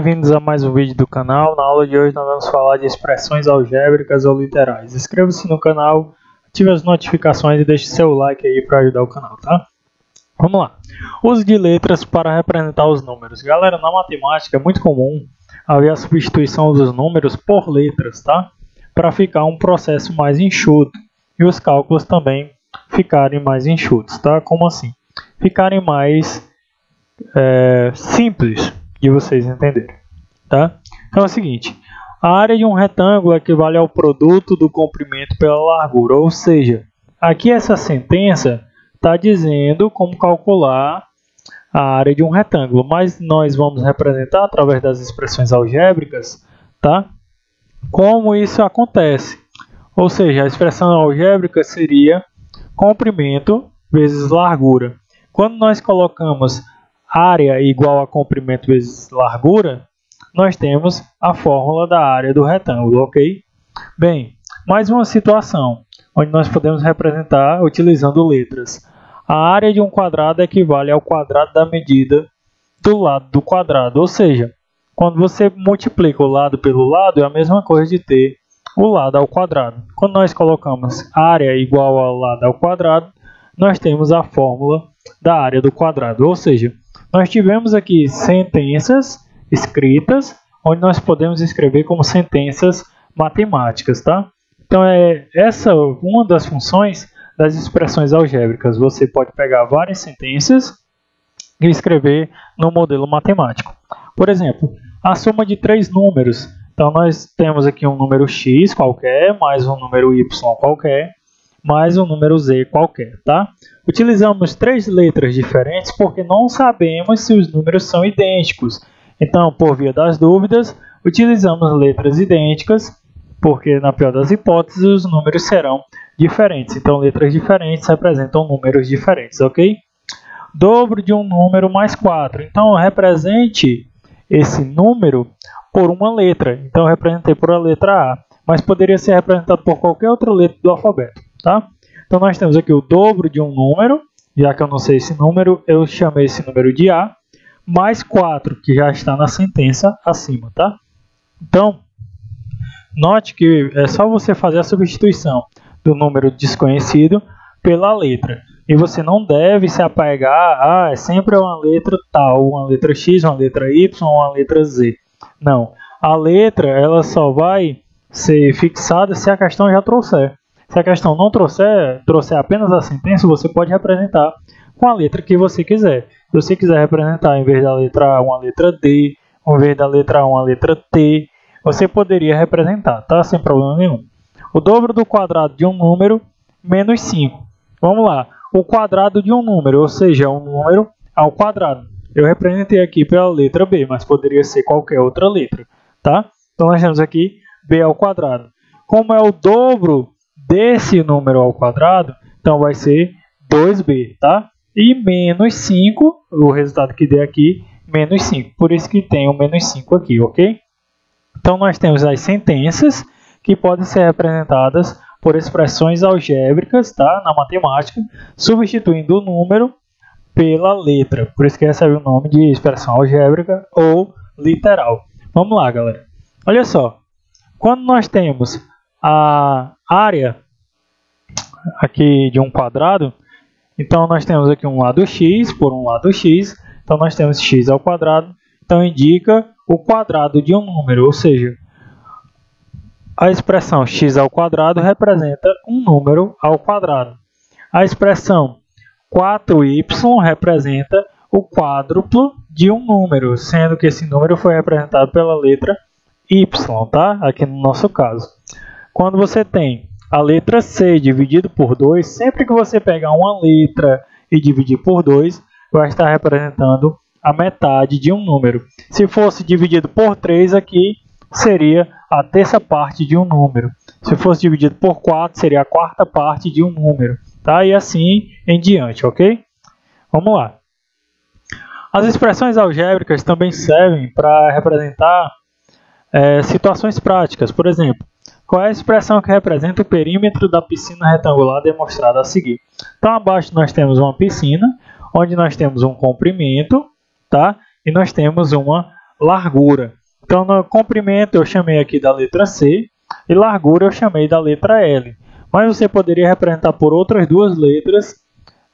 bem-vindos a mais um vídeo do canal. Na aula de hoje nós vamos falar de expressões algébricas ou literais. Inscreva-se no canal, ative as notificações e deixe seu like aí para ajudar o canal, tá? Vamos lá. Uso de letras para representar os números. Galera, na matemática é muito comum haver a substituição dos números por letras, tá? Para ficar um processo mais enxuto e os cálculos também ficarem mais enxutos, tá? Como assim? Ficarem mais simples de vocês entenderem, tá? Então é o seguinte, a área de um retângulo equivale ao produto do comprimento pela largura, ou seja, aqui essa sentença está dizendo como calcular a área de um retângulo, mas nós vamos representar através das expressões algébricas, tá? Como isso acontece, ou seja, a expressão algébrica seria comprimento vezes largura. Quando nós colocamos área igual a comprimento vezes largura, nós temos a fórmula da área do retângulo, ok? Bem, mais uma situação onde nós podemos representar utilizando letras. A área de um quadrado equivale ao quadrado da medida do lado do quadrado, ou seja, quando você multiplica o lado pelo lado, é a mesma coisa de ter o lado ao quadrado. Quando nós colocamos área igual ao lado ao quadrado, nós temos a fórmula da área do quadrado, ou seja, nós tivemos aqui sentenças escritas, onde nós podemos escrever como sentenças matemáticas, tá? Então, essa uma das funções das expressões algébricas. Você pode pegar várias sentenças e escrever no modelo matemático. Por exemplo, a soma de três números. Então, nós temos aqui um número x qualquer, mais um número y qualquer, mais um número z qualquer, tá? Utilizamos três letras diferentes porque não sabemos se os números são idênticos. Então, por via das dúvidas, utilizamos letras idênticas, porque na pior das hipóteses os números serão diferentes. Então, letras diferentes representam números diferentes, ok? Dobro de um número mais 4. Então, represente esse número por uma letra. Então, eu representei por a letra A, mas poderia ser representado por qualquer outra letra do alfabeto, tá? Então, nós temos aqui o dobro de um número, já que eu não sei esse número, eu chamei esse número de A, mais 4, que já está na sentença acima, tá? Então, note que é só você fazer a substituição do número desconhecido pela letra. E você não deve se apegar é sempre uma letra tal, uma letra X, uma letra Y, uma letra Z. Não, a letra ela só vai ser fixada se a questão já trouxer. Se a questão não trouxer apenas a sentença, você pode representar com a letra que você quiser. Se você quiser representar, em vez da letra A, uma letra D, em vez da letra A, uma letra T, você poderia representar, tá? Sem problema nenhum. O dobro do quadrado de um número, menos 5. Vamos lá. O quadrado de um número, ou seja, um número ao quadrado. Eu representei aqui pela letra B, mas poderia ser qualquer outra letra, tá? Então, nós temos aqui B ao quadrado. Como é o dobro desse número ao quadrado, então vai ser 2b, tá? E menos 5, o resultado que deu aqui, menos 5. Por isso que tem o menos 5 aqui, ok? Então, nós temos as sentenças que podem ser representadas por expressões algébricas, tá? Na matemática, substituindo o número pela letra. Por isso que recebe o nome de expressão algébrica ou literal. Vamos lá, galera. Olha só. Quando nós temos a área aqui de um quadrado, então nós temos aqui um lado x por um lado x, então nós temos x ao quadrado, então indica o quadrado de um número, ou seja, a expressão x ao quadrado representa um número ao quadrado. A expressão 4y representa o quádruplo de um número, sendo que esse número foi representado pela letra y, tá? Aqui no nosso caso. Quando você tem a letra C dividido por 2, sempre que você pegar uma letra e dividir por 2, vai estar representando a metade de um número. Se fosse dividido por 3 aqui, seria a terça parte de um número. Se fosse dividido por 4, seria a quarta parte de um número, tá? E assim em diante, ok? Vamos lá. As expressões algébricas também servem para representar situações práticas. Por exemplo, qual é a expressão que representa o perímetro da piscina retangular demonstrada a seguir? Então, abaixo nós temos uma piscina, onde nós temos um comprimento, tá? E nós temos uma largura. Então, no comprimento eu chamei aqui da letra C e largura eu chamei da letra L. Mas você poderia representar por outras duas letras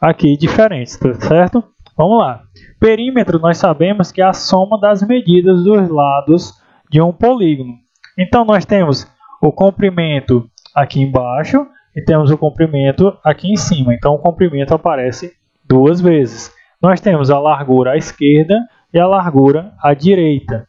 aqui diferentes, tá certo? Vamos lá. Perímetro nós sabemos que é a soma das medidas dos lados de um polígono. Então, nós temos o comprimento aqui embaixo e temos o comprimento aqui em cima. Então, o comprimento aparece duas vezes. Nós temos a largura à esquerda e a largura à direita.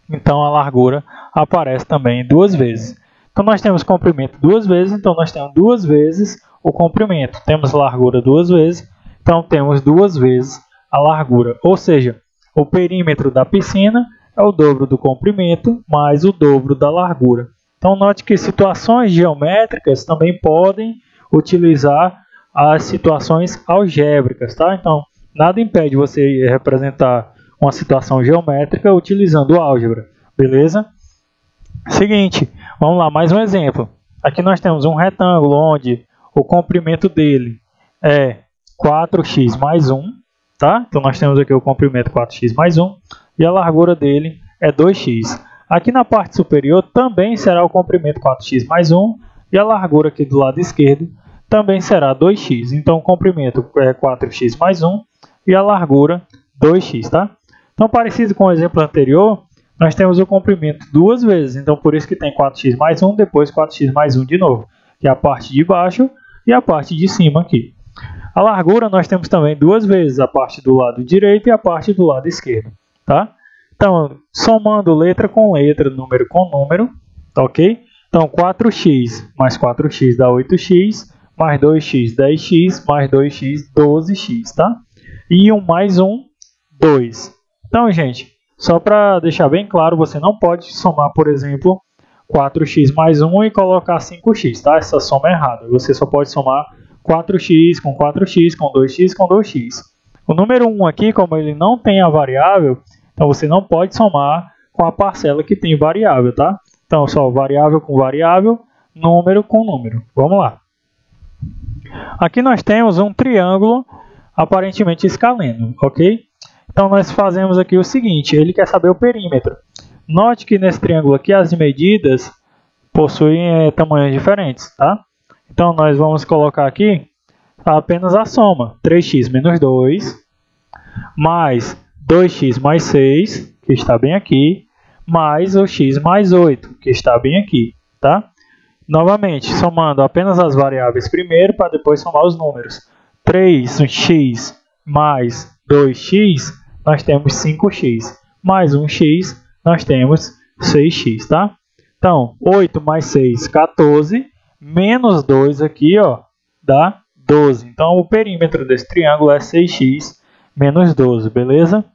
Então, a largura aparece também duas vezes. Então, nós temos comprimento duas vezes, então nós temos duas vezes o comprimento. Temos largura duas vezes, então temos duas vezes a largura. Ou seja, o perímetro da piscina é o dobro do comprimento mais o dobro da largura. Então, note que situações geométricas também podem utilizar as situações algébricas, tá? Então, nada impede você representar uma situação geométrica utilizando álgebra, beleza? Seguinte, vamos lá, mais um exemplo. Aqui nós temos um retângulo onde o comprimento dele é 4x mais 1, tá? Então nós temos aqui o comprimento 4x mais 1 e a largura dele é 2x. Aqui na parte superior também será o comprimento 4x mais 1 e a largura aqui do lado esquerdo também será 2x. Então o comprimento é 4x mais 1 e a largura 2x, tá? Então, parecido com o exemplo anterior, nós temos o comprimento duas vezes. Então, por isso que tem 4x mais 1, depois 4x mais 1 de novo, que é a parte de baixo e a parte de cima aqui. A largura nós temos também duas vezes, a parte do lado direito e a parte do lado esquerdo, tá? Então, somando letra com letra, número com número, tá ok? Então, 4x mais 4x dá 8x, mais 2x, 10x, mais 2x, 12x, tá? E 1 mais 1, 2. Então, gente, só para deixar bem claro, você não pode somar, por exemplo, 4x mais 1 e colocar 5x, tá? Essa soma é errada. Você só pode somar 4x com 4x, com 2x, com 2x. O número 1 aqui, como ele não tem a variável, então você não pode somar com a parcela que tem variável, tá? Então, só variável com variável, número com número. Vamos lá. Aqui nós temos um triângulo aparentemente escaleno, ok? Então, nós fazemos aqui o seguinte, ele quer saber o perímetro. Note que nesse triângulo aqui as medidas possuem tamanhos diferentes, tá? Então, nós vamos colocar aqui apenas a soma. 3x menos 2, mais 2x mais 6, que está bem aqui, mais o x mais 8, que está bem aqui, tá? Novamente, somando apenas as variáveis primeiro, para depois somar os números. 3x mais 2x, nós temos 5x, mais 1x, nós temos 6x, tá? Então, 8 mais 6, 14, menos 2 aqui, ó, dá 12. Então, o perímetro desse triângulo é 6x menos 12, beleza?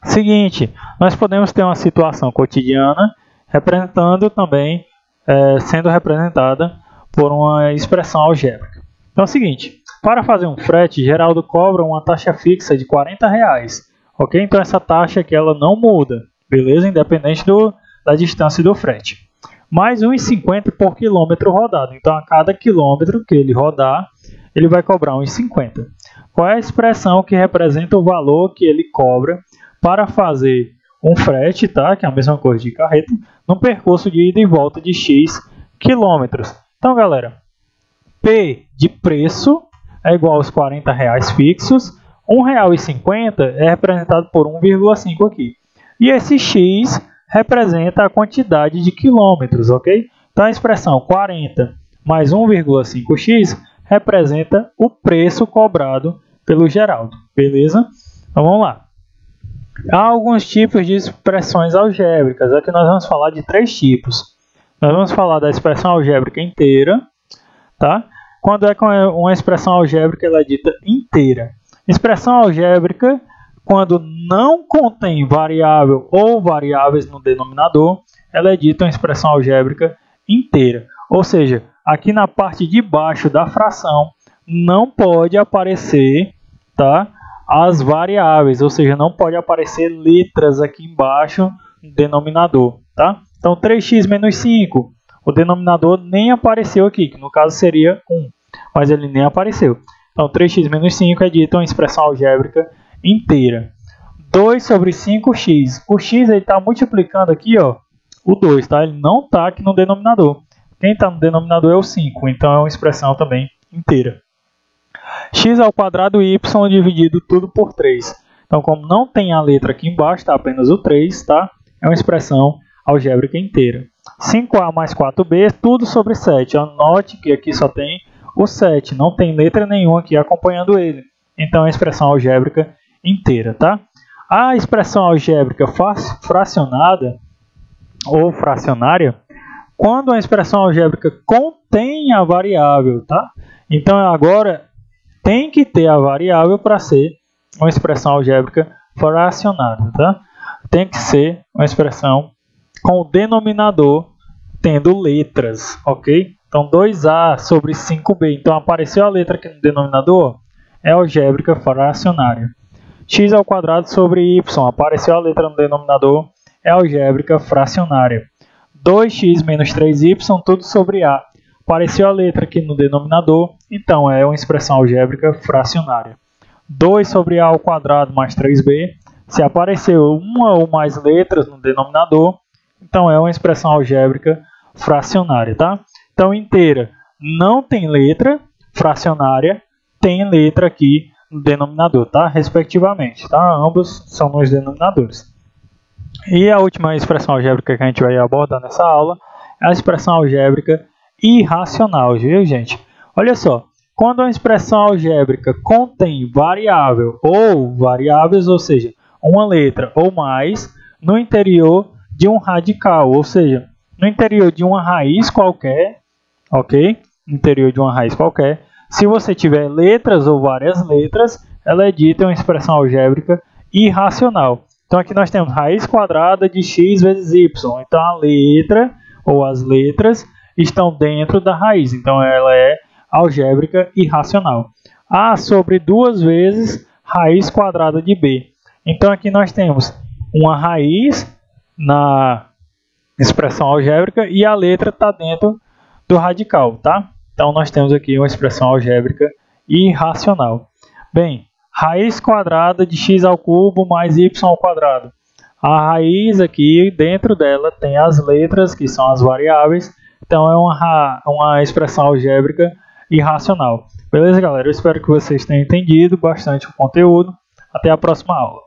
Seguinte, nós podemos ter uma situação cotidiana representando também, sendo representada por uma expressão algébrica. Então é o seguinte, para fazer um frete, Geraldo cobra uma taxa fixa de R$40, ok? Então essa taxa aqui ela não muda, beleza? Independente da distância do frete. Mais R$1,50 por quilômetro rodado. Então a cada quilômetro que ele rodar, ele vai cobrar R$1,50. Qual é a expressão que representa o valor que ele cobra para fazer um frete, tá? Que é a mesma coisa de carreta, num percurso de ida e volta de X quilômetros. Então, galera, P de preço é igual aos R$40 fixos. R$1,50 é representado por 1,5 aqui. E esse X representa a quantidade de quilômetros, ok? Então, a expressão 40 mais 1,5x representa o preço cobrado pelo Geraldo, beleza? Então, vamos lá. Há alguns tipos de expressões algébricas. Aqui nós vamos falar de 3 tipos. Nós vamos falar da expressão algébrica inteira, tá? Quando é uma expressão algébrica, ela é dita inteira. Expressão algébrica, quando não contém variável ou variáveis no denominador, ela é dita uma expressão algébrica inteira. Ou seja, aqui na parte de baixo da fração não pode aparecer, tá, as variáveis, ou seja, não pode aparecer letras aqui embaixo no denominador, tá? Então 3x menos 5, o denominador nem apareceu aqui, que no caso seria 1, mas ele nem apareceu. Então 3x menos 5 é dito uma expressão algébrica inteira. 2 sobre 5x. O x está multiplicando aqui, ó, o 2, tá? Ele não está aqui no denominador. Quem está no denominador é o 5, então é uma expressão também inteira. X ao quadrado y dividido tudo por 3. Então, como não tem a letra aqui embaixo, está apenas o 3, tá? É uma expressão algébrica inteira. 5a mais 4b, tudo sobre 7. Anote que aqui só tem o 7, não tem letra nenhuma aqui acompanhando ele. Então, é uma expressão algébrica inteira, tá? A expressão algébrica fracionada ou fracionária, quando a expressão algébrica contém a variável, tá? Então, agora tem que ter a variável para ser uma expressão algébrica fracionada, tá? Tem que ser uma expressão com o denominador tendo letras, ok? Então, 2a sobre 5b. Então, apareceu a letra aqui no denominador, é algébrica fracionária. X ao quadrado sobre y. Apareceu a letra no denominador, é algébrica fracionária. 2x menos 3y, tudo sobre a. Apareceu a letra aqui no denominador, então é uma expressão algébrica fracionária. 2 sobre a ao quadrado mais 3b. Se apareceu uma ou mais letras no denominador, então é uma expressão algébrica fracionária, tá? Então, inteira não tem letra, fracionária tem letra aqui no denominador, tá? Respectivamente, tá? Ambos são nos denominadores. E a última expressão algébrica que a gente vai abordar nessa aula é a expressão algébrica irracional, viu, gente? Olha só, quando a expressão algébrica contém variável ou variáveis, ou seja, uma letra ou mais, no interior de um radical, ou seja, no interior de uma raiz qualquer, ok? No interior de uma raiz qualquer, se você tiver letras ou várias letras, ela é dita uma expressão algébrica irracional. Então, aqui nós temos raiz quadrada de x vezes y. Então, a letra ou as letras estão dentro da raiz. Então, ela é algébrica irracional. A sobre 2 vezes raiz quadrada de b. Então, aqui nós temos uma raiz na expressão algébrica e a letra está dentro do radical, tá? Então, nós temos aqui uma expressão algébrica irracional. Bem, raiz quadrada de x ao cubo mais y ao quadrado. A raiz aqui, dentro dela, tem as letras, que são as variáveis. Então, é uma expressão algébrica irracional. Beleza, galera? Eu espero que vocês tenham entendido bastante o conteúdo. Até a próxima aula.